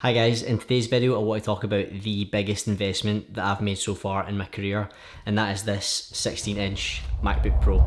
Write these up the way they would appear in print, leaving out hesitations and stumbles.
Hi guys, in today's video I want to talk about the biggest investment that I've made so far in my career, and that is this 16-inch MacBook Pro.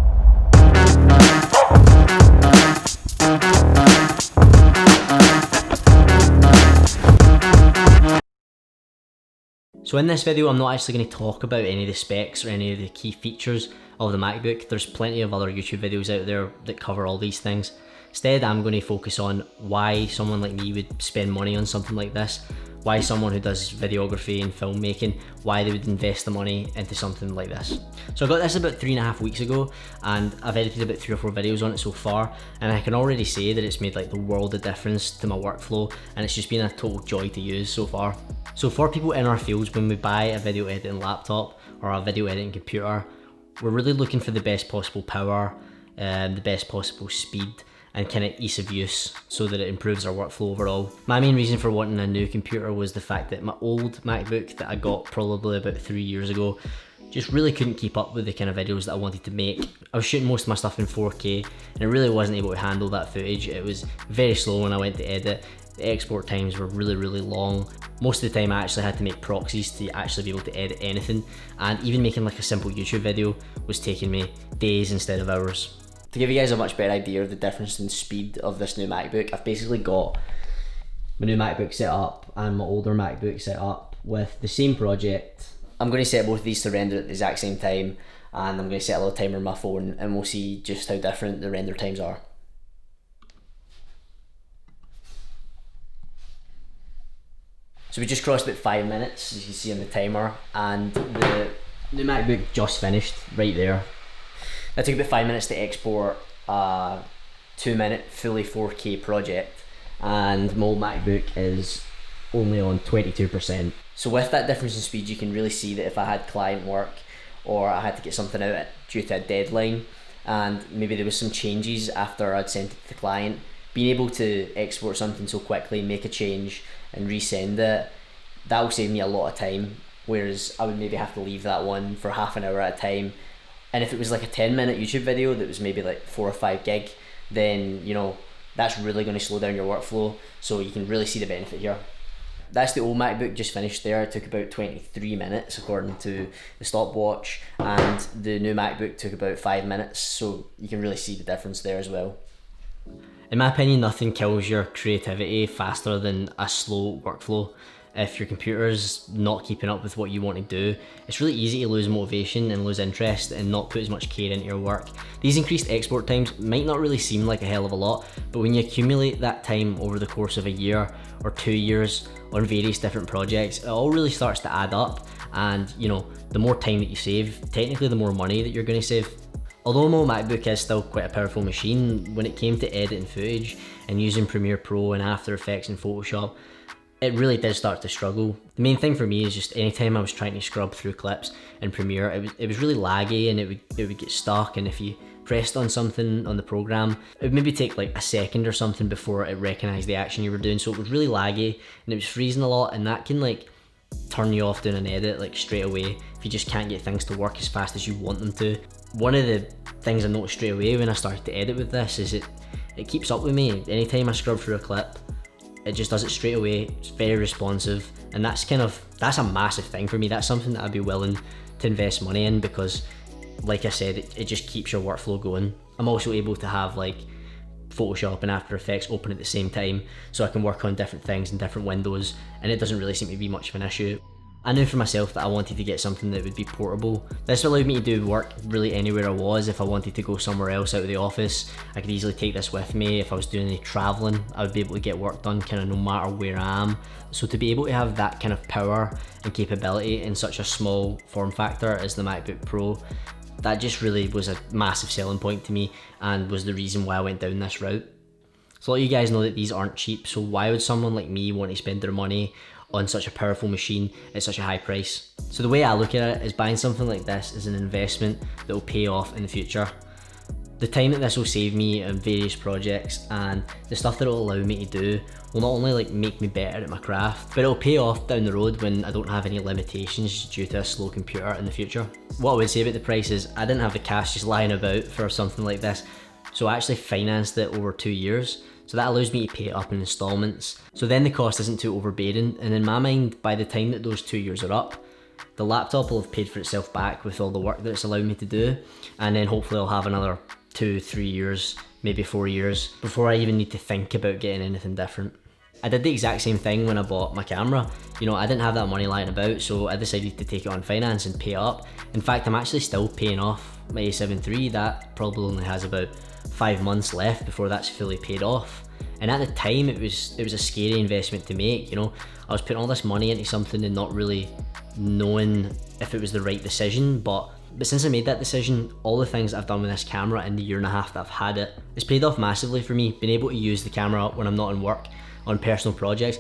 So in this video I'm not actually going to talk about any of the specs or any of the key features of the MacBook. There's plenty of other YouTube videos out there that cover all these things. Instead, I'm going to focus on why someone like me would spend money on something like this, why someone who does videography and filmmaking, why they would invest the money into something like this. So I got this about 3.5 weeks ago, and I've edited about 3 or 4 videos on it so far, and I can already say that it's made like the world of difference to my workflow, and it's just been a total joy to use so far. So for people in our fields, when we buy a video editing laptop or a video editing computer, we're really looking for the best possible power, the best possible speed, and kind of ease of use so that it improves our workflow overall. My main reason for wanting a new computer was the fact that my old MacBook that I got probably about 3 years ago just really couldn't keep up with the kind of videos that I wanted to make. I was shooting most of my stuff in 4K and it really wasn't able to handle that footage. It was very slow when I went to edit. The export times were really long. Most of the time I actually had to make proxies to actually be able to edit anything, and even making like a simple YouTube video was taking me days instead of hours. To give you guys a much better idea of the difference in speed of this new MacBook, I've basically got my new MacBook set up and my older MacBook set up with the same project. I'm going to set both of these to render at the exact same time, and I'm going to set a little timer on my phone, and we'll see just how different the render times are. So we just crossed about 5 minutes, as you can see on the timer, and the new MacBook just finished right there. It took about 5 minutes to export a 2-minute fully 4K project, and my old MacBook is only on 22%. So with that difference in speed, you can really see that if I had client work or I had to get something out due to a deadline, and maybe there was some changes after I'd sent it to the client, being able to export something so quickly, make a change and resend it, that will save me a lot of time, whereas I would maybe have to leave that one for half an hour at a time. And if it was like a 10-minute YouTube video that was maybe like 4 or 5 gig, then you know that's really going to slow down your workflow, so you can really see the benefit here. That's the old MacBook just finished there. It took about 23 minutes according to the stopwatch, and the new MacBook took about 5 minutes, so you can really see the difference there as well. In my opinion, nothing kills your creativity faster than a slow workflow. If your computer's not keeping up with what you want to do, it's really easy to lose motivation and lose interest and not put as much care into your work. These increased export times might not really seem like a hell of a lot, but when you accumulate that time over the course of a year or 2 years on various different projects, it all really starts to add up, and you know, the more time that you save, technically the more money that you're going to save. Although my MacBook is still quite a powerful machine, when it came to editing footage and using Premiere Pro and After Effects and Photoshop, it really did start to struggle. The main thing for me is just anytime I was trying to scrub through clips in Premiere, it was really laggy, and it would get stuck, and if you pressed on something on the program, it would maybe take like a second or something before it recognised the action you were doing, so it was really laggy and it was freezing a lot, and that can like turn you off doing an edit like straight away if you just can't get things to work as fast as you want them to. One of the things I noticed straight away when I started to edit with this is it keeps up with me. Anytime I scrub through a clip, it just does it straight away. It's very responsive, and that's a massive thing for me. That's something that I'd be willing to invest money in, because like I said, it just keeps your workflow going. I'm also able to have like Photoshop and After Effects open at the same time, so I can work on different things in different windows, and it doesn't really seem to be much of an issue. I knew for myself that I wanted to get something that would be portable. This allowed me to do work really anywhere I was. If I wanted to go somewhere else out of the office, I could easily take this with me. If I was doing any traveling, I would be able to get work done kind of no matter where I am. So to be able to have that kind of power and capability in such a small form factor as the MacBook Pro, that just really was a massive selling point to me, and was the reason why I went down this route. So let you guys know that these aren't cheap, so why would someone like me want to spend their money on such a powerful machine at such a high price? So the way I look at it is buying something like this is an investment that will pay off in the future. The time that this will save me on various projects and the stuff that it will allow me to do will not only like make me better at my craft, but it'll pay off down the road when I don't have any limitations due to a slow computer in the future. What I would say about the price is I didn't have the cash just lying about for something like this, So I actually financed it over 2 years. So that allows me to pay it up in installments. So then the cost isn't too overbearing. And in my mind, by the time that those 2 years are up, the laptop will have paid for itself back with all the work that it's allowed me to do. And then hopefully I'll have another 2-3 years, maybe 4 years, before I even need to think about getting anything different. I did the exact same thing when I bought my camera. You know, I didn't have that money lying about, so I decided to take it on finance and pay it up. In fact, I'm actually still paying off my A7 III. That probably only has about 5 months left before that's fully paid off. And at the time, it was a scary investment to make. You know, I was putting all this money into something and not really knowing if it was the right decision. But since I made that decision, all the things that I've done with this camera in the 1.5 years that I've had it, it's paid off massively for me. Being able to use the camera when I'm not in work, on personal projects,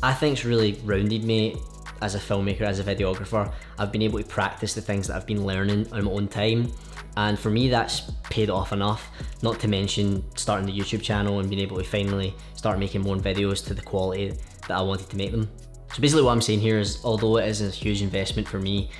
I think it's really rounded me as a filmmaker, as a videographer. I've been able to practice the things that I've been learning on my own time, and for me that's paid off enough, not to mention starting the YouTube channel and being able to finally start making my own videos to the quality that I wanted to make them. So basically what I'm saying here is, although it is a huge investment for me,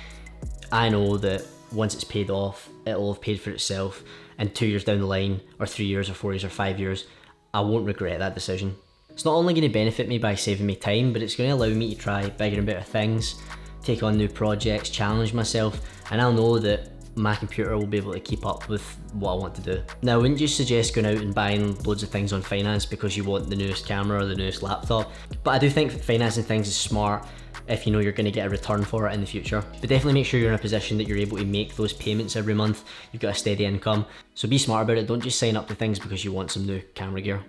I know that once it's paid off, it'll have paid for itself, and 2 years down the line, or 3 years, or 4 years, or 5 years, I won't regret that decision. It's not only going to benefit me by saving me time, but it's going to allow me to try bigger and better things, take on new projects, challenge myself, and I'll know that my computer will be able to keep up with what I want to do. Now, I wouldn't just suggest going out and buying loads of things on finance because you want the newest camera or the newest laptop, but I do think financing things is smart if you know you're going to get a return for it in the future. But definitely make sure you're in a position that you're able to make those payments every month, you've got a steady income. So be smart about it, don't just sign up to things because you want some new camera gear.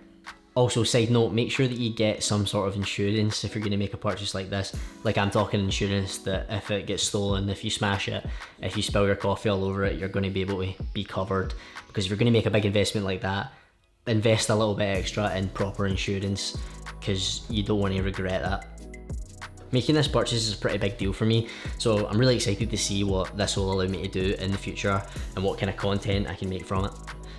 Also, side note, make sure that you get some sort of insurance if you're going to make a purchase like this. Like, I'm talking insurance that if it gets stolen, if you smash it, if you spill your coffee all over it, you're going to be able to be covered. Because if you're going to make a big investment like that, invest a little bit extra in proper insurance, because you don't want to regret that. Making this purchase is a pretty big deal for me, so I'm really excited to see what this will allow me to do in the future and what kind of content I can make from it.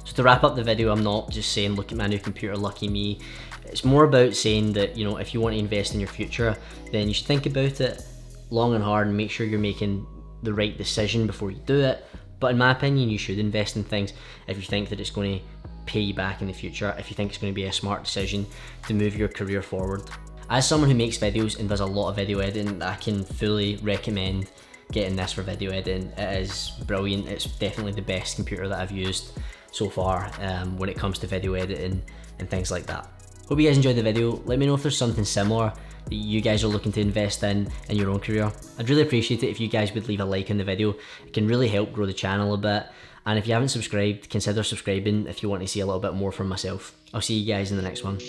So to wrap up the video, I'm not just saying look at my new computer, lucky me. It's more about saying that, you know, if you want to invest in your future, then you should think about it long and hard and make sure you're making the right decision before you do it. But in my opinion, you should invest in things if you think that it's going to pay you back in the future, if you think it's going to be a smart decision to move your career forward. As someone who makes videos and does a lot of video editing, I can fully recommend getting this for video editing. It is brilliant. It's definitely the best computer that I've used so far when it comes to video editing and things like that. Hope you guys enjoyed the video. Let me know if there's something similar that you guys are looking to invest in your own career. I'd really appreciate it if you guys would leave a like on the video. It can really help grow the channel a bit. And if you haven't subscribed, consider subscribing if you want to see a little bit more from myself. I'll see you guys in the next one.